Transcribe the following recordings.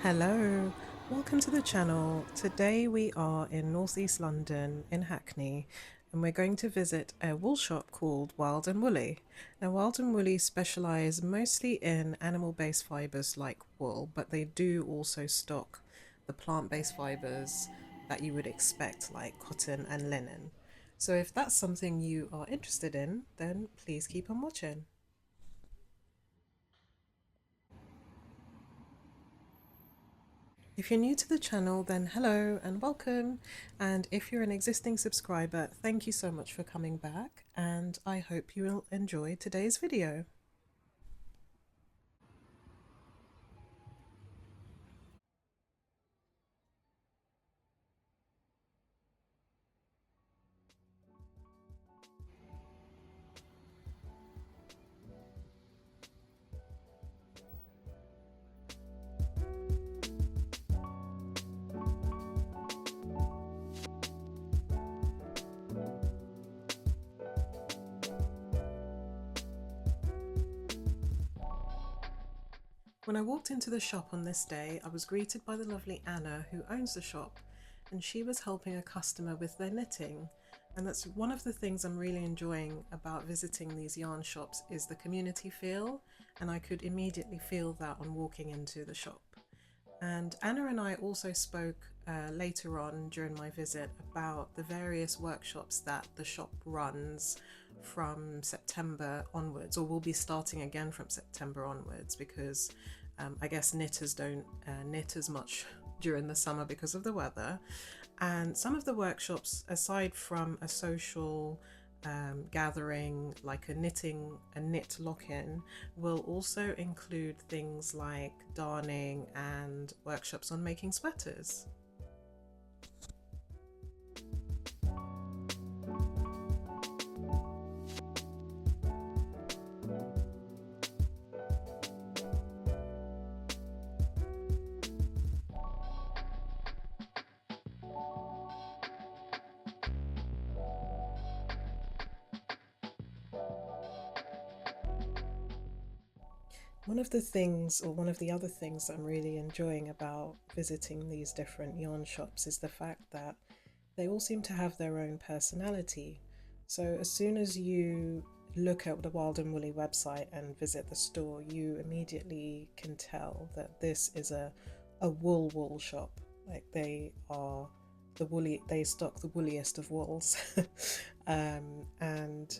Hello, welcome to the channel. Today we are in northeast London in Hackney and we're going to visit a wool shop called Wild and Woolly. Now Wild and Woolly specialise mostly in animal-based fibres like wool, but they do also stock the plant-based fibres that you would expect like cotton and linen. So if that's something you are interested in, then please keep on watching. If you're new to the channel, then hello and welcome. And if you're an existing subscriber, thank you so much for coming back. And I hope you will enjoy today's video. When I walked into the shop on this day, I was greeted by the lovely Anna who owns the shop, and she was helping a customer with their knitting. And that's one of the things I'm really enjoying about visiting these yarn shops is the community feel, and I could immediately feel that on walking into the shop. And Anna and I also spoke later on during my visit about the various workshops that the shop runs from September onwards, or will be starting again from September onwards, because I guess knitters don't knit as much during the summer because of the weather. And some of the workshops, aside from a social gathering like a knit lock-in, will also include things like darning and workshops on making sweaters. One of the things, or one of the other things I'm really enjoying about visiting these different yarn shops is the fact that they all seem to have their own personality. So as soon as you look at the Wild and Woolly website and visit the store, you immediately can tell that this is a wool shop. Like they are they stock the woolliest of wools. And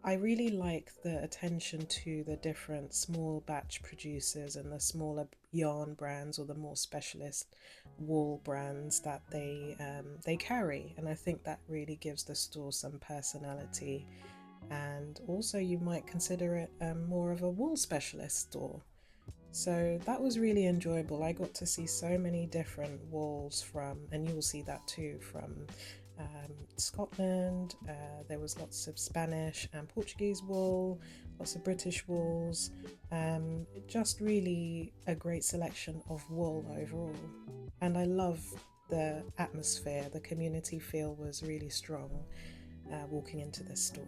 I really like the attention to the different small batch producers and the smaller yarn brands or the more specialist wool brands that they carry, and I think that really gives the store some personality. And also, you might consider it more of a wool specialist store. So that was really enjoyable. I got to see so many different wools from, and you will see that too, from Scotland. There was lots of Spanish and Portuguese wool, lots of British wools, just really a great selection of wool overall. And I love the atmosphere, the community feel was really strong walking into this store.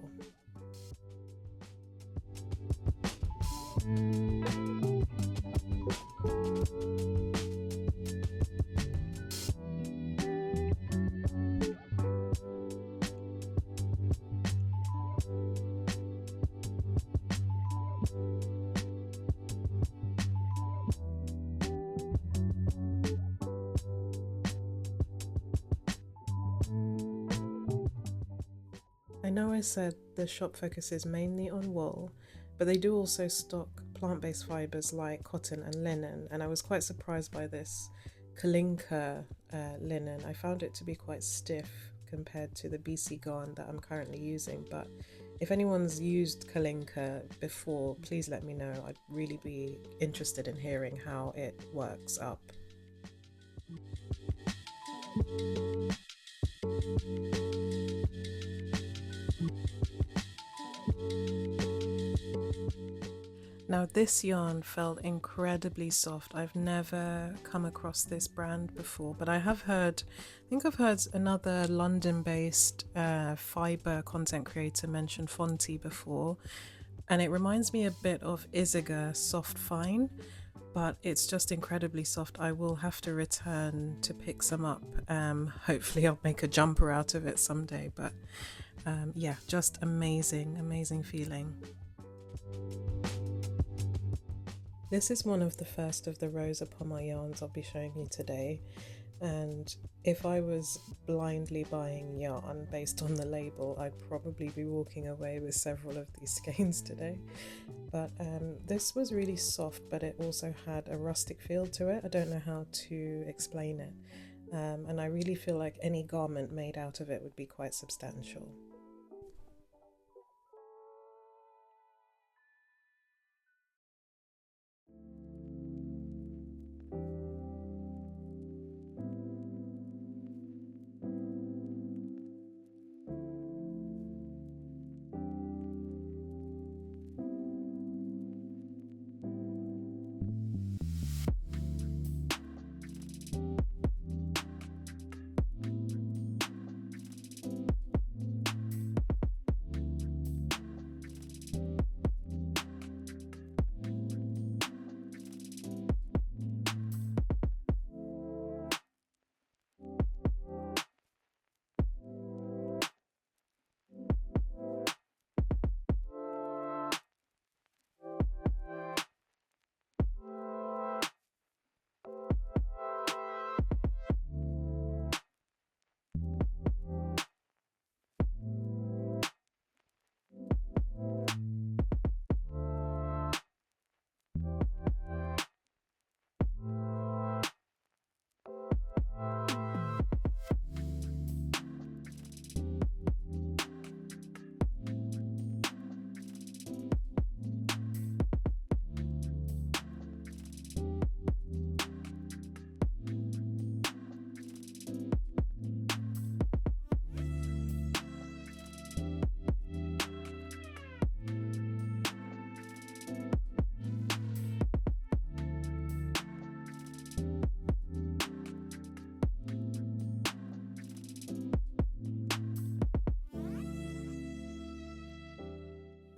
I know I said the shop focuses mainly on wool, but they do also stock plant-based fibres like cotton and linen, and I was quite surprised by this Kalinka linen. I found it to be quite stiff compared to the BC garn that I'm currently using, but if anyone's used Kalinka before, please let me know. I'd really be interested in hearing how it works up. Now this yarn felt incredibly soft. I've never come across this brand before, but I think I've heard another London-based fibre content creator mention Fonty before, and it reminds me a bit of Isaga Soft Fine, but it's just incredibly soft. I will have to return to pick some up. Hopefully I'll make a jumper out of it someday, but yeah, just amazing feeling. This is one of the first of the rows upon my yarns I'll be showing you today, and if I was blindly buying yarn based on the label, I'd probably be walking away with several of these skeins today. But this was really soft, but it also had a rustic feel to it. I don't know how to explain it, and I really feel like any garment made out of it would be quite substantial.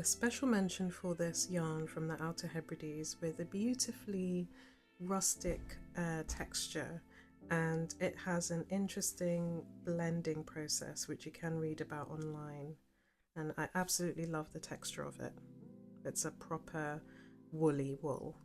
A special mention for this yarn from the Outer Hebrides with a beautifully rustic texture, and it has an interesting blending process which you can read about online, and I absolutely love the texture of it. It's a proper woolly wool.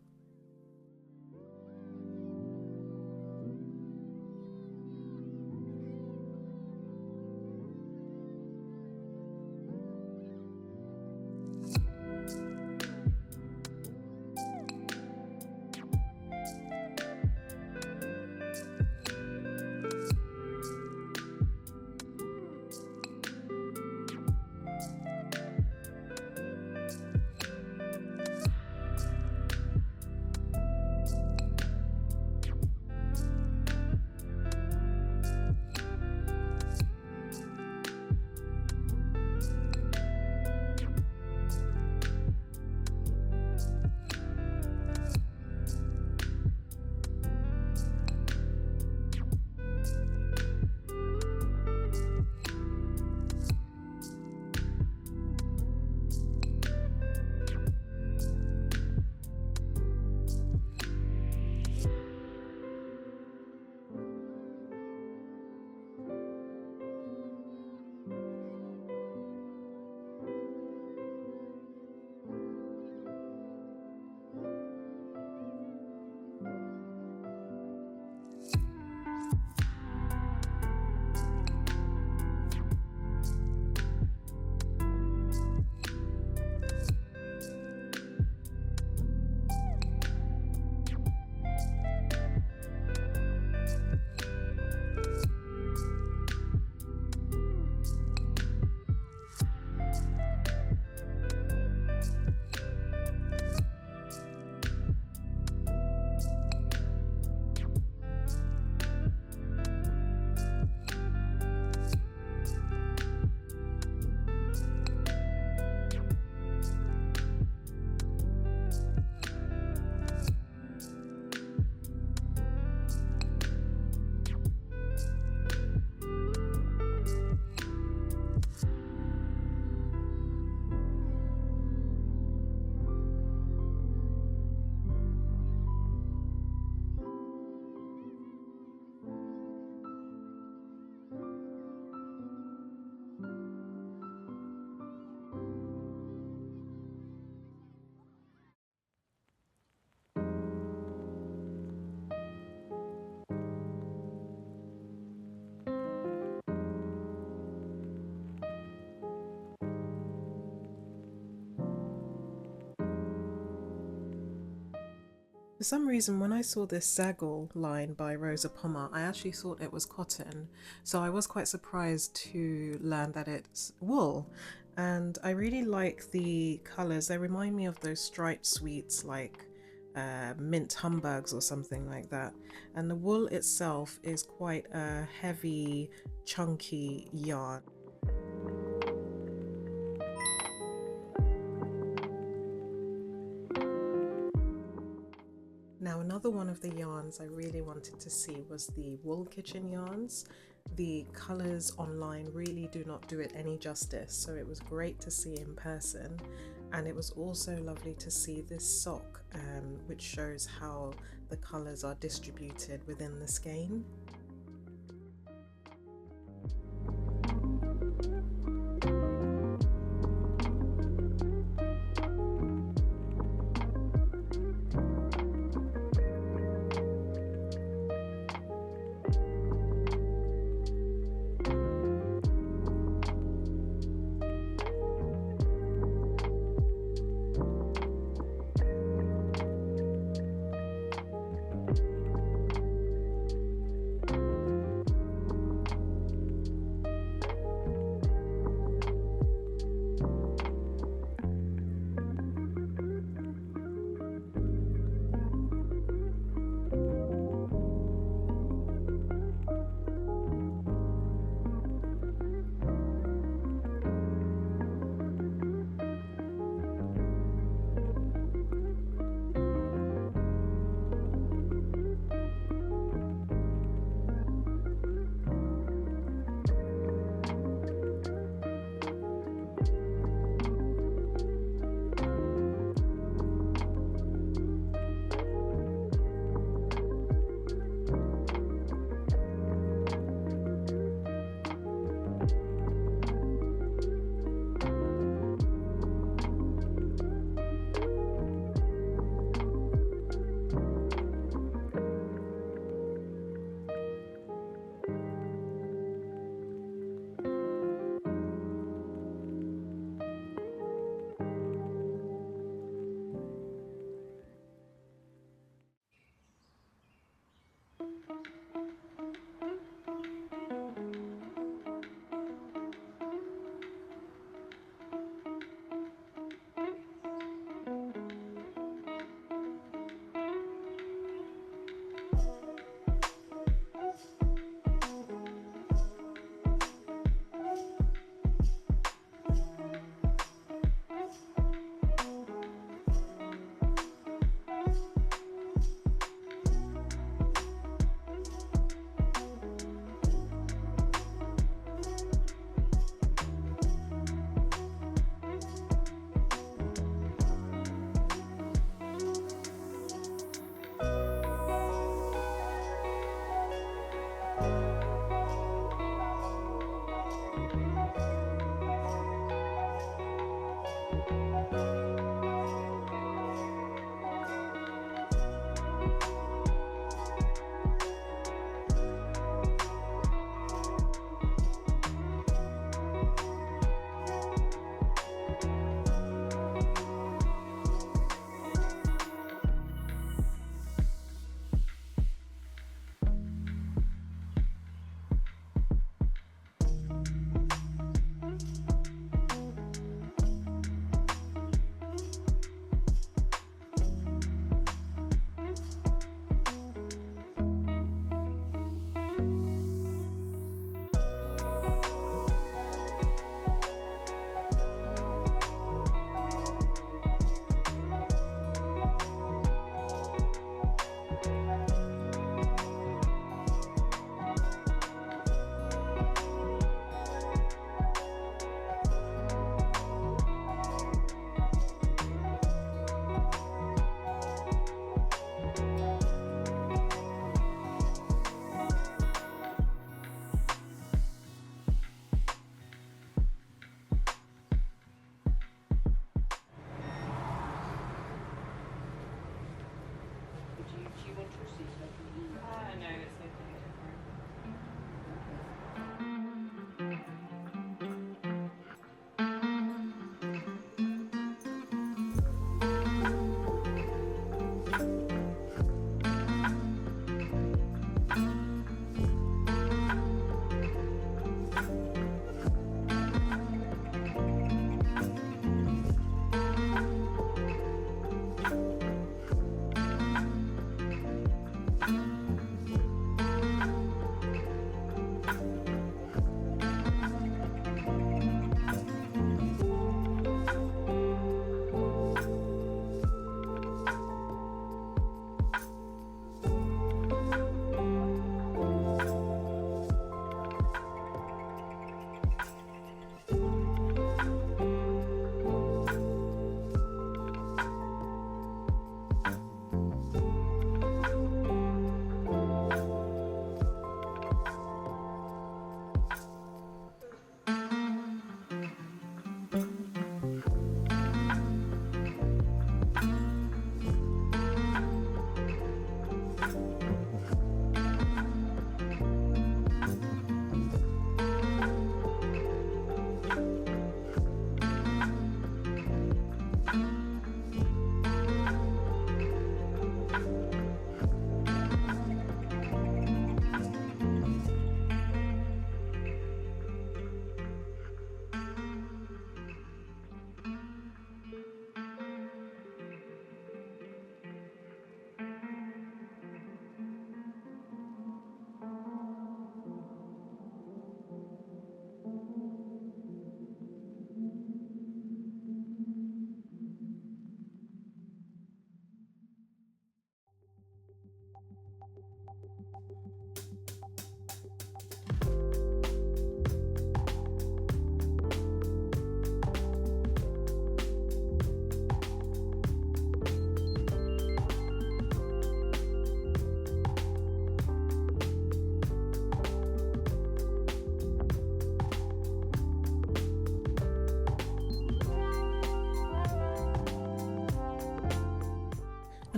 For some reason, when I saw this Zaggle line by Rosa Pommer, I actually thought it was cotton. So I was quite surprised to learn that it's wool. And I really like the colours. They remind me of those striped sweets like mint Hamburgs or something like that. And the wool itself is quite a heavy, chunky yarn. Now, another one of the yarns I really wanted to see was the wool kitchen yarns. The colours online really do not do it any justice, so it was great to see in person. And it was also lovely to see this sock, which shows how the colours are distributed within the skein.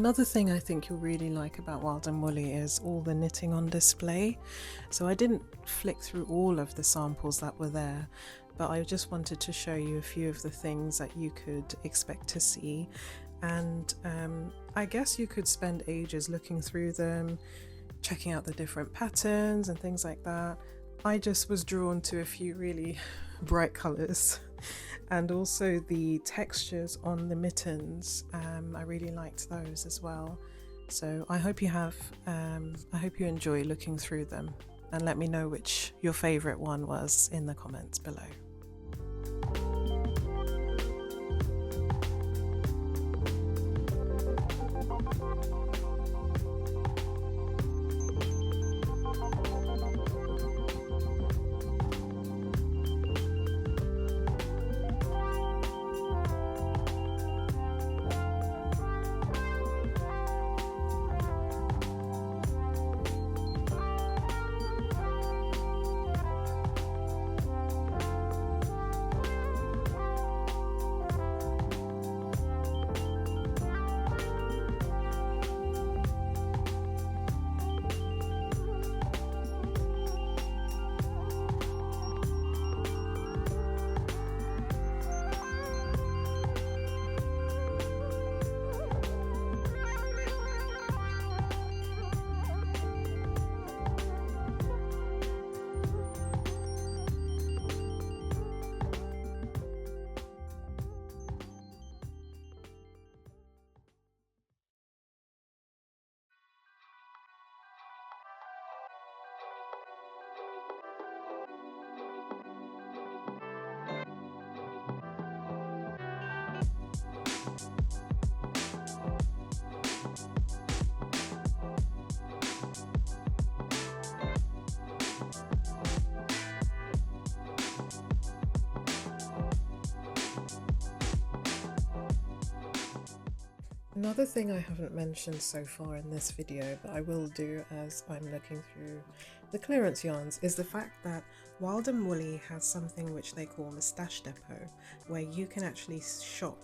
Another thing I think you'll really like about Wild and Woolly is all the knitting on display. So I didn't flick through all of the samples that were there, but I just wanted to show you a few of the things that you could expect to see. And I guess you could spend ages looking through them, checking out the different patterns and things like that. I just was drawn to a few really bright colours, and also the textures on the mittens. I really liked those as well. So I hope you enjoy looking through them, and let me know which your favourite one was in the comments below. Another thing I haven't mentioned so far in this video, but I will do as I'm looking through the clearance yarns, is the fact that Wild and Woolly has something which they call the stash depot, where you can actually shop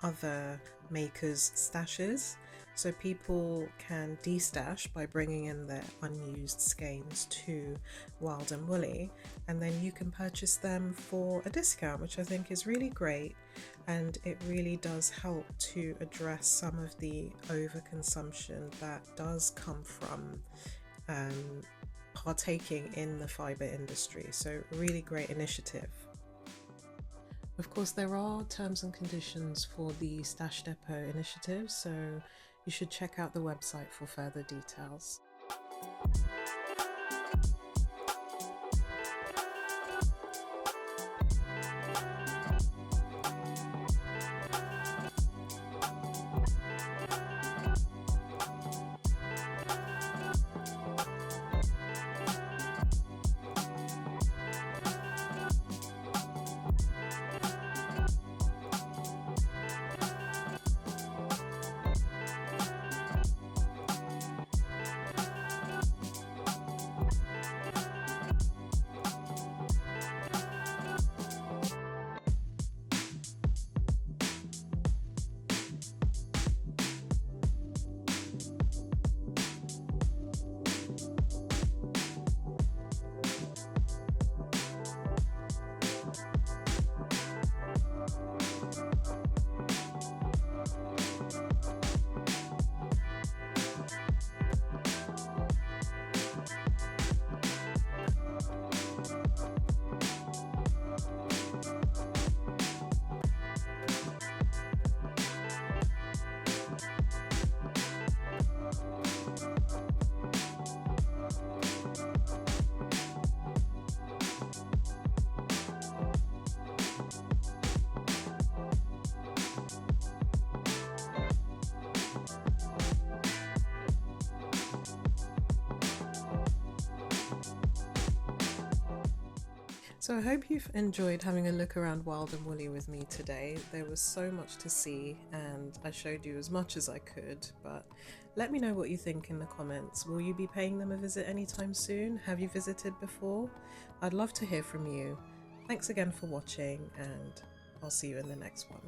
other makers' stashes. So people can de-stash by bringing in their unused skeins to Wild and Woolly, and then you can purchase them for a discount, which I think is really great, and it really does help to address some of the overconsumption that does come from partaking in the fibre industry. So really great initiative. Of course, there are terms and conditions for the Stash Depot initiative, so you should check out the website for further details. So I hope you've enjoyed having a look around Wild and Woolly with me today. There was so much to see and I showed you as much as I could, but let me know what you think in the comments. Will you be paying them a visit anytime soon? Have you visited before? I'd love to hear from you. Thanks again for watching, and I'll see you in the next one.